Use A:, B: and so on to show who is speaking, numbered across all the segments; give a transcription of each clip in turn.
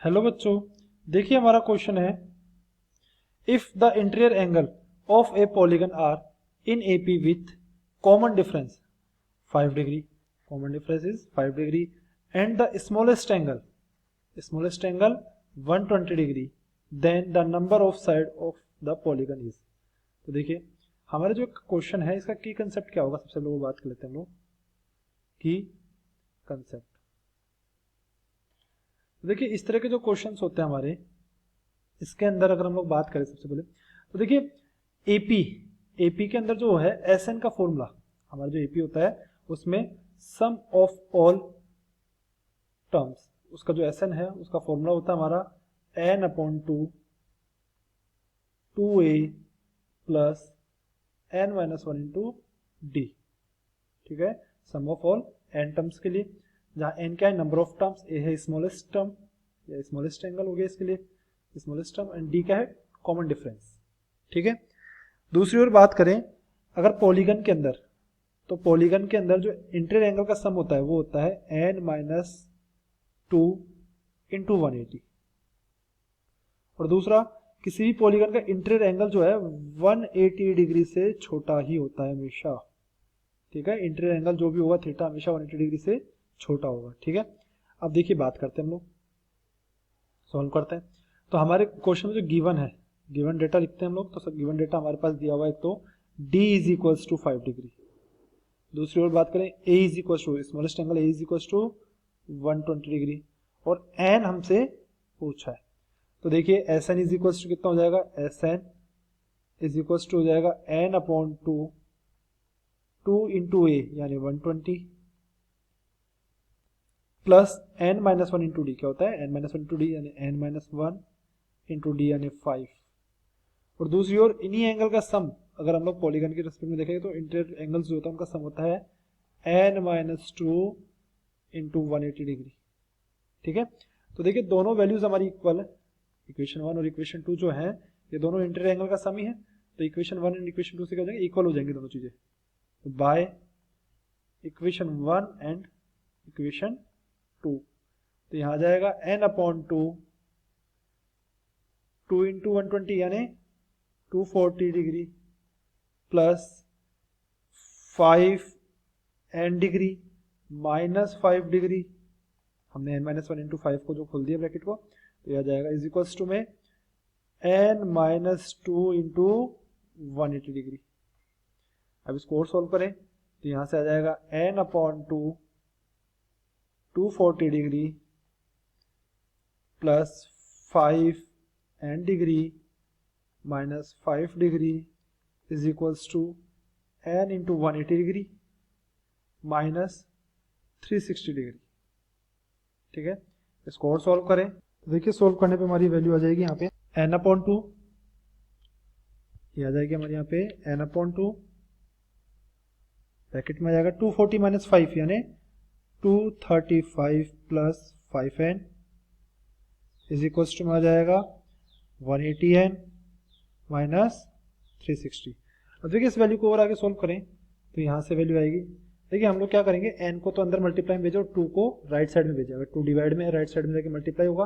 A: Hello बच्चों, देखिए हमारा क्वेश्चन है if the interior angle of a polygon are in AP with common difference 5 degree, common difference is 5 degree and the smallest angle 120 degree, then the number of side of the polygon is. तो देखिए हमारा जो question है इसका की concept क्या होगा, सबसे लोग बात कर लेते हैं हम लोग की कंसेप्ट। देखिए इस तरह के जो क्वेश्चंस होते हैं हमारे, इसके अंदर अगर हम लोग बात करें सबसे पहले तो देखिए एपी के अंदर जो है एस एन का फॉर्मूला, हमारा जो एपी होता है उसमें सम ऑफ ऑल टर्म्स, उसका जो एस एन है उसका फॉर्मूला होता है हमारा n upon two a plus n minus one into d. ठीक है, sum of all n terms के लिए, जहां एन क्या है नंबर ऑफ टर्म्स, ए है स्मॉलेस्ट टर्म या स्मॉलेस्ट एंगल हो गया इसके लिए स्मॉलेस्ट टर्म, एंड डी क्या है कॉमन डिफरेंस। ठीक है, दूसरी ओर बात करें अगर पॉलीगन के अंदर, तो पॉलीगन के अंदर जो इंटीरियर एंगल का सम होता है वो होता है एन माइनस टू इंटू 180, और दूसरा किसी भी पॉलीगन का इंटीरियर एंगल जो है 180 डिग्री से छोटा ही होता है हमेशा। ठीक है, इंटीरियर एंगल जो भी होगा थीटा हमेशा 180 डिग्री से छोटा होगा। ठीक है, अब देखिए बात करते हैं हम लोग, सॉल्व करते हैं। तो हमारे क्वेश्चन में जो गिवन है, गिवन डेटा लिखते हैं हम लोग। तो सब गिवन डेटा हमारे पास दिया हुआ है, तो d is equals to 5 degree. दूसरी ओर बात करें a is equals to smallest angle a is equals to 120 degree, और n हमसे पूछा है। तो देखिए S N is equals to कितना हो जाएगा, S N is equals to हो जाएगा n upon two into A यानी 120 plus n minus one into D, क्या होता है n minus one into D यानी n minus one into D यानी 5। और दूसरी ओर इन्हीं एंगल का सम अगर हम लोग पॉलीगन के रेस्पेक्ट में देखेंगे तो इंटीरियर एंगल्स जो होता है उनका सम होता है n minus two into 180 degree. ठीक है, तो देखिए दोनों वैल्यूज हमारी इक्वल है, इक्वेशन 1 और इक्वेशन 2 जो है ये दोनों इंटीरियर एंगल का सम ही है। तो इक्वेशन 1 एंड इक्वेशन 2 से क्या हो जाएंगे, इक्वल हो जाएंगे दोनों चीजें। तो बाय इक्वेशन 1 एंड इक्वेशन 2, तो यहाँ आ जाएगा n अपॉन टू इंटू 120 यानी 240 degree plus 5 n degree minus 5 degree, हमने n माइनस वन इंटू 5 को जो खोल दिया ब्रैकेट को, तो यह आ जाएगा इज इक्वल्स टू में n minus two into 180 degree. अब इसको और सोल्व करें तो यहां से आ जाएगा n upon 240 degree plus 5 n degree minus 5 degree is equals to n into 180 degree minus 360 degree. ठीक है, इसको और सॉल्व करें तो देखिए सॉल्व करने पे हमारी वैल्यू आ जाएगी यहाँ पे n अपॉन टू, ये आ जाएगी हमारे यहाँ पे n अपॉन टू, ब्रैकेट में आ जाएगा 240 माइनस 5 यानी 235 plus 5n is equals to में आ जाएगा 180n माइनस 360। अब देखिए इस वैल्यू को और आगे सोल्व करें तो यहाँ से वैल्यू आएगी, देखिए हम लोग क्या करेंगे n को तो अंदर मल्टीप्लाई में भेजे और 2 को राइट साइड में भेजे। अगर 2 डिवाइड में राइट साइड में जाके मल्टीप्लाई होगा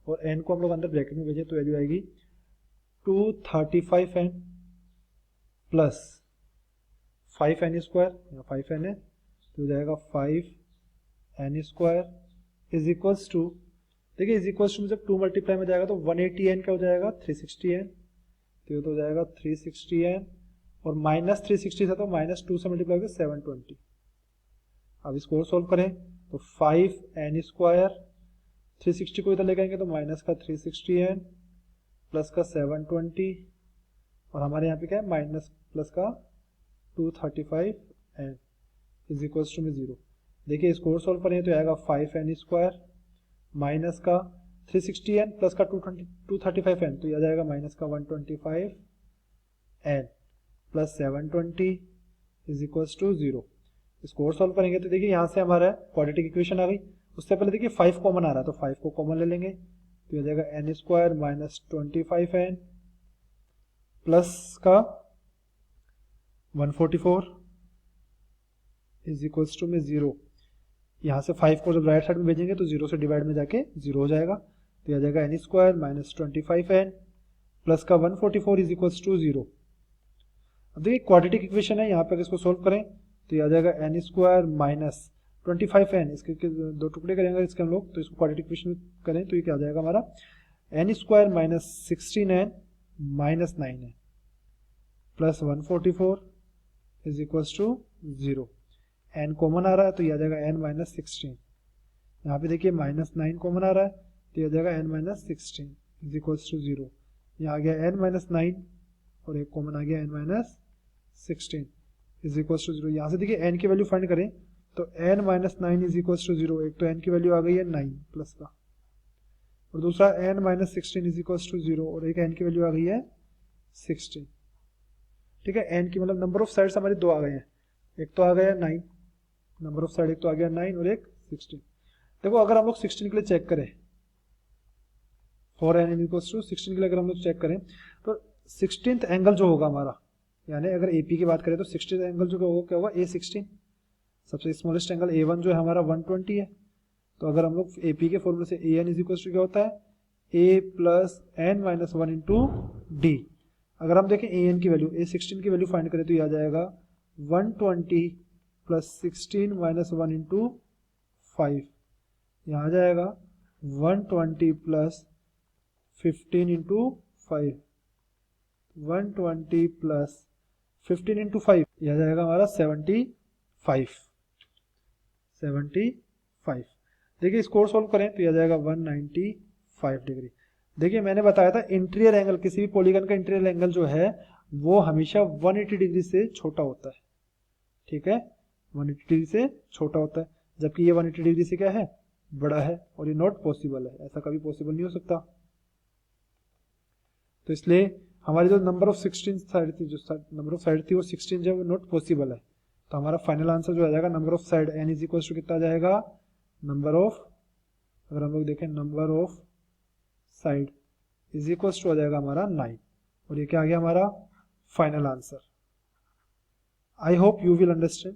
A: और n को हम लोग अंदर ब्रैकेट में भेजे तो वैल्यू आएगी 235n प्लस 5n स्क्वायर, या 5n है तो हो जाएगा 5n square is equals to, देखिए इज इक्वल्स टू में जब 2 मल्टीप्लाई में जाएगा तो 180n क्या हो जाएगा 360n, तो ये तो हो जाएगा 360n और माइनस 360 था तो माइनस 2 से मल्टीप्लाई होगा 720। अब इसको और सोल्व करें तो 5n स्क्वायर 360 को इधर ले जाएंगे तो माइनस का 360n प्लस का 720 और हमारे यहाँ पे क्या है माइनस प्लस का 235n इज इक्वल्स टू में 0। देखिए इसको और सोल्व करें तो आएगा 5n स्क्वायर माइनस का 360n प्लस का 235n, तो यह आ जाएगा माइनस का 125n plus 720 is equals to 0। इसको और सॉल्व करेंगे तो देखिए यहाँ से हमारा क्वाड्रेटिक इक्वेशन आ गई। उससे पहले देखिए 5 कॉमन आ रहा है तो 5 को कॉमन ले लेंगे तो यह आ जाएगा n square minus 25n plus का 144 इज इक्वल्स टू में 0। यहाँ से 5 को जब राइट साइड में भेजेंगे तो 0 से डिवाइड में जाके 0 हो जाएगा। तो यह आ जाएगा N square minus 25n plus का 144 इज इक्वल्स टू 0। अब देखिए क्वाड्रेटिक इक्वेशन है, यहाँ पे अगर इसको सोल्व करें तो यह आ जाएगा एन स्क्वायर माइनस 25n, इसके दो टुकड़े करेंगे इसके हम लोग, तो इसको क्वाड्रेटिक इक्वेशन करें तो ये क्या आ जाएगा हमारा n square minus 16n minus 9n plus 144 is equals to 0। n common आ रहा है तो यह आ जाएगा n माइनस 16। यहाँ पे देखिए माइनस 9 कॉमन आ रहा है तो यह आ जाएगा n minus 16 is equals to 0। यहाँ आ गया n माइनस 9 और एक कॉमन आ गया n minus 16 is equals to 0। यहाँ से देखिए n की वैल्यू फाइंड करें तो n minus 9 is equals to 0। एक तो n की वैल्यू आ गई है 9 प्लस का, और दूसरा n minus 16 is equals to 0 और एक n की वैल्यू आ गई है 16। ठीक है, n की मतलब नंबर ऑफ साइड्स हमारे दो आ गए हैं, एक तो आ गया 9 नंबर ऑफ साइड, एक तो आ गया 9 और एक 16। देखो अगर हम लोग 16 के लिए चेक करें, 4n इक्वल्स टू 16 के लिए अगर हम लोग चेक करें तो 16th एंगल जो होगा हमारा, यानी अगर AP की बात करें तो 16th एंगल जो होगा क्या होगा A16। सबसे स्मॉलेस्ट एंगल A1 जो है हमारा 120 है। तो अगर हम लोग AP के फॉर्मूले से AN इज इक्वल्स टू क्या होता है A plus n minus 1 into D. अगर हम देखें AN की वैल्यू, A16 की वैल्यू फाइंड करें तो ये आ जाएगा 120 प्लस 16 माइनस 1 इंटू 5। यहाँ आ जाएगा 120 प्लस 15 इंटू 5, 120 प्लस 15 इंटू 5, यह आ जाएगा हमारा 75। देखिए इसको सोल्व करें तो यह आ जाएगा 195 डिग्री। देखिए मैंने बताया था इंटीरियर एंगल, किसी भी पॉलीगन का इंटीरियर एंगल जो है वो हमेशा 180 डिग्री से छोटा होता है। ठीक है, 180 डिग्री से छोटा होता है, जबकि ये 180 डिग्री से क्या है बड़ा है, और ये नॉट पॉसिबल है, ऐसा कभी पॉसिबल नहीं हो सकता। तो इसलिए हमारी जो नंबर ऑफ 16 साइड थी, जो नंबर ऑफ साइड थी वो 16 जो है वो नॉट पॉसिबल है। तो हमारा फाइनल आंसर जो आ जाएगा number of side n is equal to कितना आ जाएगा, नंबर ऑफ, अगर हम लोग देखें number of side is equal to आ जाएगा हमारा 9, और ये क्या आ गया हमारा final answer. I hope you will understand.